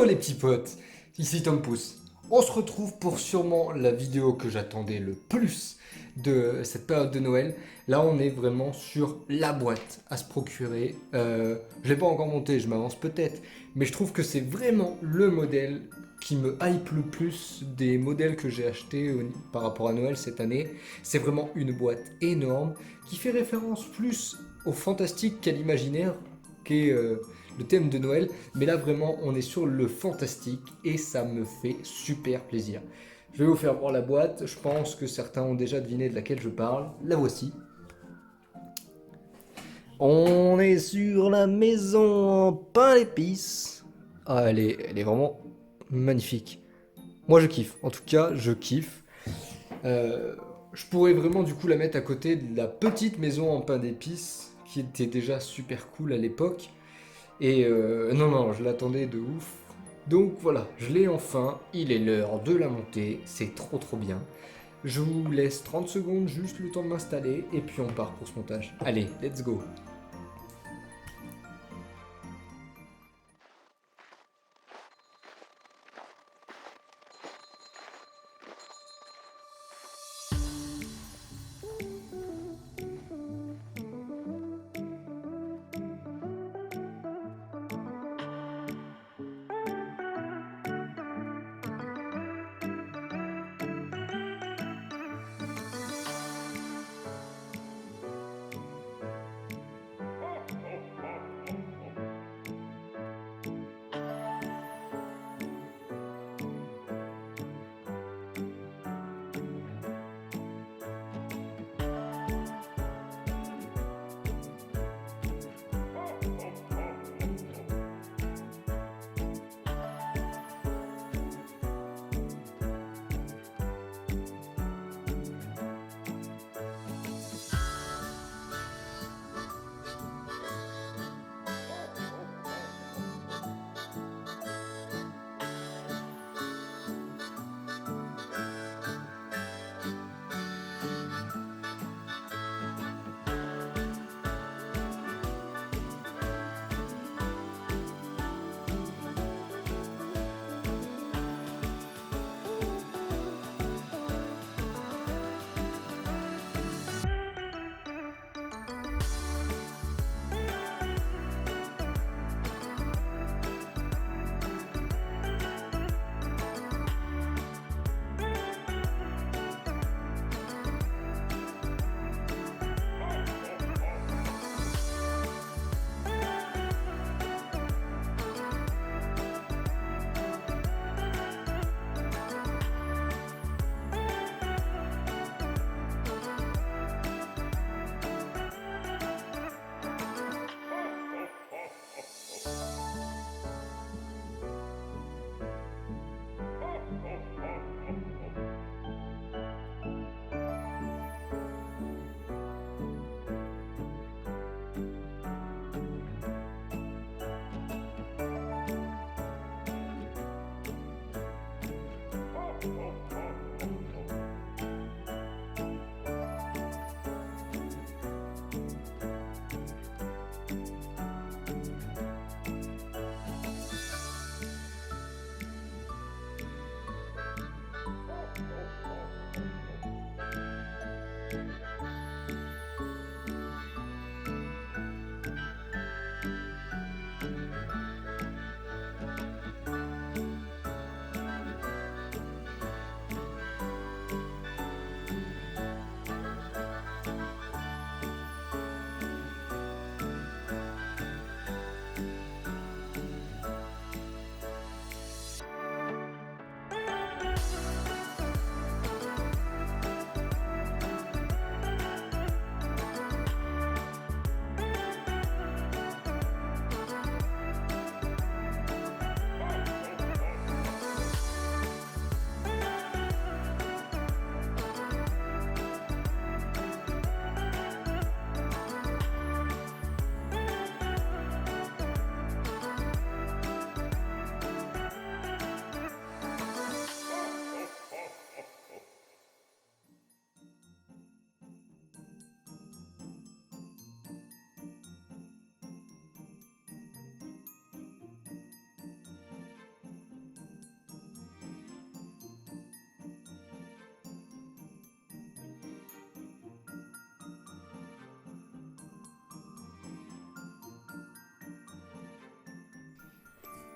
Yo les petits potes, ici Tom Pouce. On se retrouve pour sûrement la vidéo que j'attendais le plus de cette période de Noël. Là on est vraiment sur la boîte à se procurer. Je l'ai pas encore monté, je m'avance peut-être, mais je trouve que c'est vraiment le modèle qui me hype le plus des modèles que j'ai achetés par rapport à Noël cette année. C'est vraiment une boîte énorme qui fait référence plus au fantastique qu'à l'imaginaire, qu'est le thème de Noël. Mais là, vraiment, on est sur le fantastique et ça me fait super plaisir. Je vais vous faire voir la boîte. Je pense que certains ont déjà deviné de laquelle je parle. La voici. On est sur la maison en pain d'épices. Ah, elle est vraiment magnifique. Moi, je kiffe. En tout cas, je kiffe. Euh, je pourrais vraiment du coup la mettre à côté de la petite maison en pain d'épices qui était déjà super cool à l'époque. Et non, non, je l'attendais de ouf. Donc voilà, je l'ai enfin. Il est l'heure de la montée. C'est trop trop bien. Je vous laisse 30 secondes, juste le temps de m'installer. Et puis on part pour ce montage. Allez, let's go.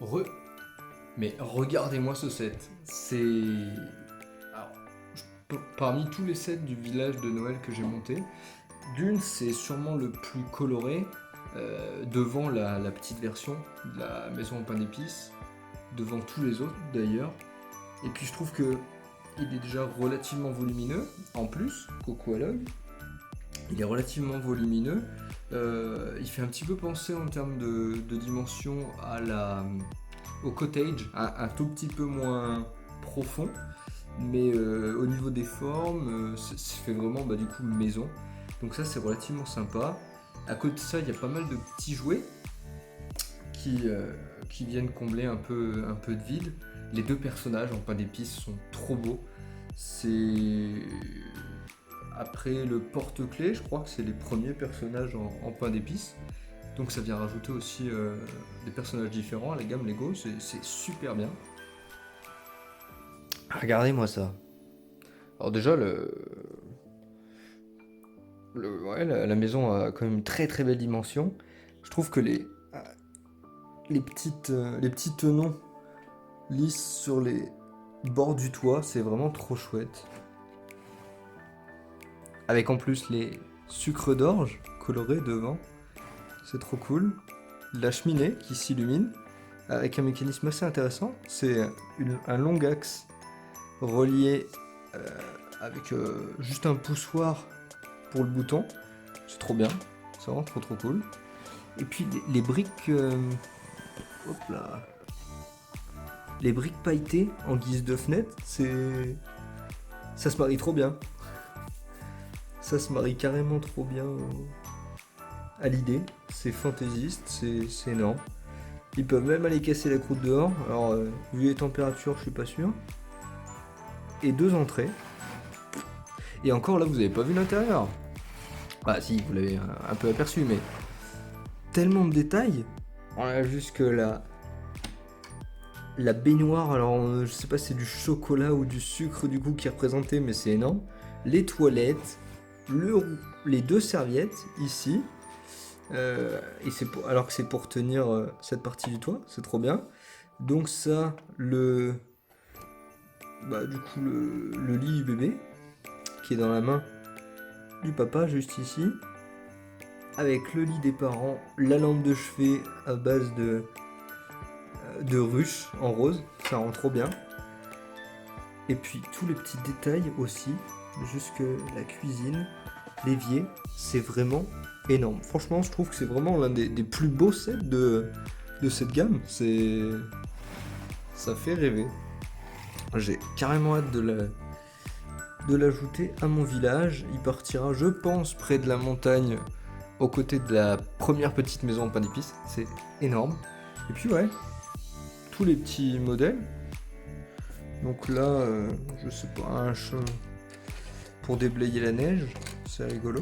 Re. Mais regardez-moi ce set. C'est. Alors, parmi tous les sets du village de Noël que j'ai monté, d'une, c'est sûrement le plus coloré, devant la petite version de la maison au pain d'épices, devant tous les autres d'ailleurs. Et puis je trouve que il est déjà relativement volumineux, en plus, Coco à l'œil. Il est relativement volumineux. Il fait un petit peu penser en termes de dimension au cottage, un tout petit peu moins profond. Mais au niveau des formes, ça fait vraiment du coup maison. Donc ça c'est relativement sympa. À côté de ça, il y a pas mal de petits jouets qui viennent combler un peu de vide. Les deux personnages en pain d'épices sont trop beaux. C'est après le porte-clés, je crois que c'est les premiers personnages en pain d'épices. Donc ça vient rajouter aussi des personnages différents à la gamme Lego, c'est super bien. Regardez-moi ça. Alors déjà, la maison a quand même une très très belle dimension. Je trouve que les petits tenons lisses sur les bords du toit, c'est vraiment trop chouette. Avec en plus les sucres d'orge colorés devant, c'est trop cool. La cheminée qui s'illumine avec un mécanisme assez intéressant, c'est un long axe relié avec juste un poussoir pour le bouton. C'est trop bien, c'est vraiment trop cool. Et puis les briques, hop là, les briques pailletées en guise de fenêtre, ça se marie trop bien. Ça se marie carrément trop bien à l'idée. C'est fantaisiste, c'est énorme. Ils peuvent même aller casser la croûte dehors. Alors, vu les températures, je suis pas sûr. Et 2 entrées. Et encore là, vous avez pas vu l'intérieur. Ah si, vous l'avez un peu aperçu, mais tellement de détails. On a jusque la baignoire. Alors, je sais pas si c'est du chocolat ou du sucre du coup qui est représenté, mais c'est énorme. Les toilettes. Les 2 serviettes ici, et alors que c'est pour tenir cette partie du toit, c'est trop bien. Donc ça, du coup le lit du bébé qui est dans la main du papa juste ici, avec le lit des parents, la lampe de chevet à base de ruches en rose, ça rend trop bien. Et puis tous les petits détails aussi, jusque la cuisine, l'évier, c'est vraiment énorme. Franchement, je trouve que c'est vraiment l'un des plus beaux sets de cette gamme. Ça fait rêver. J'ai carrément hâte de l'ajouter à mon village. Il partira, je pense, près de la montagne, aux côtés de la première petite maison en pain d'épices. C'est énorme. Et puis ouais, tous les petits modèles. Donc là, je sais pas, un chat pour déblayer la neige, c'est rigolo.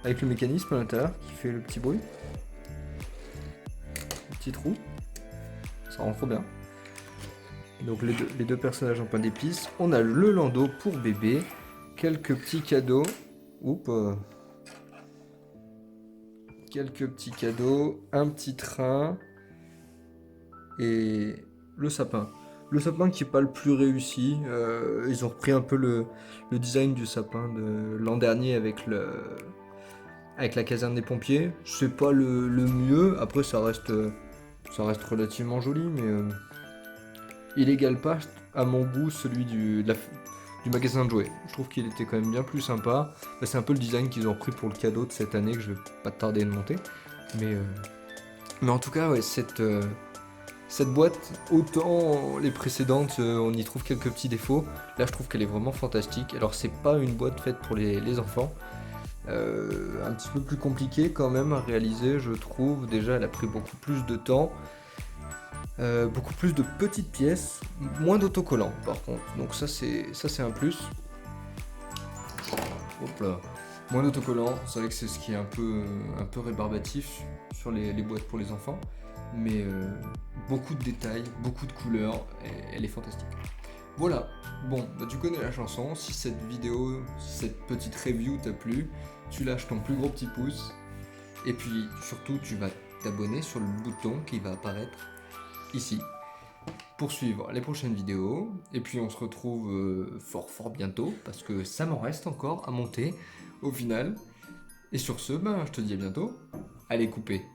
Avec le mécanisme à l'intérieur qui fait le petit bruit. Le petit trou. Ça rend trop bien. Donc les deux personnages en pain d'épices. On a le landau pour bébé. Quelques petits cadeaux. Oups. Quelques petits cadeaux. Un petit train. Et le sapin. Le sapin qui n'est pas le plus réussi. Ils ont repris un peu le design du sapin de l'an dernier avec la caserne des pompiers. C'est pas le mieux. Après, ça reste relativement joli, mais il égale pas à mon goût celui du magasin de jouets. Je trouve qu'il était quand même bien plus sympa. C'est un peu le design qu'ils ont repris pour le cadeau de cette année que je vais pas tarder de monter. Mais en tout cas, ouais, cette boîte, autant les précédentes, on y trouve quelques petits défauts. Là, je trouve qu'elle est vraiment fantastique. Alors, c'est pas une boîte faite pour les enfants. Un petit peu plus compliqué quand même à réaliser, je trouve. Déjà, elle a pris beaucoup plus de temps. Beaucoup plus de petites pièces, moins d'autocollants par contre. Donc ça c'est un plus. Hop là. Moins d'autocollants, c'est vrai que c'est ce qui est un peu rébarbatif sur les boîtes pour les enfants. Mais beaucoup de détails, beaucoup de couleurs, et elle est fantastique. Voilà, bon, tu connais la chanson. Si cette vidéo, cette petite review t'a plu, tu lâches ton plus gros petit pouce. Et puis surtout, tu vas t'abonner sur le bouton qui va apparaître ici pour suivre les prochaines vidéos. Et puis on se retrouve fort bientôt parce que ça m'en reste encore à monter au final. Et sur ce, ben, je te dis à bientôt. Allez, couper.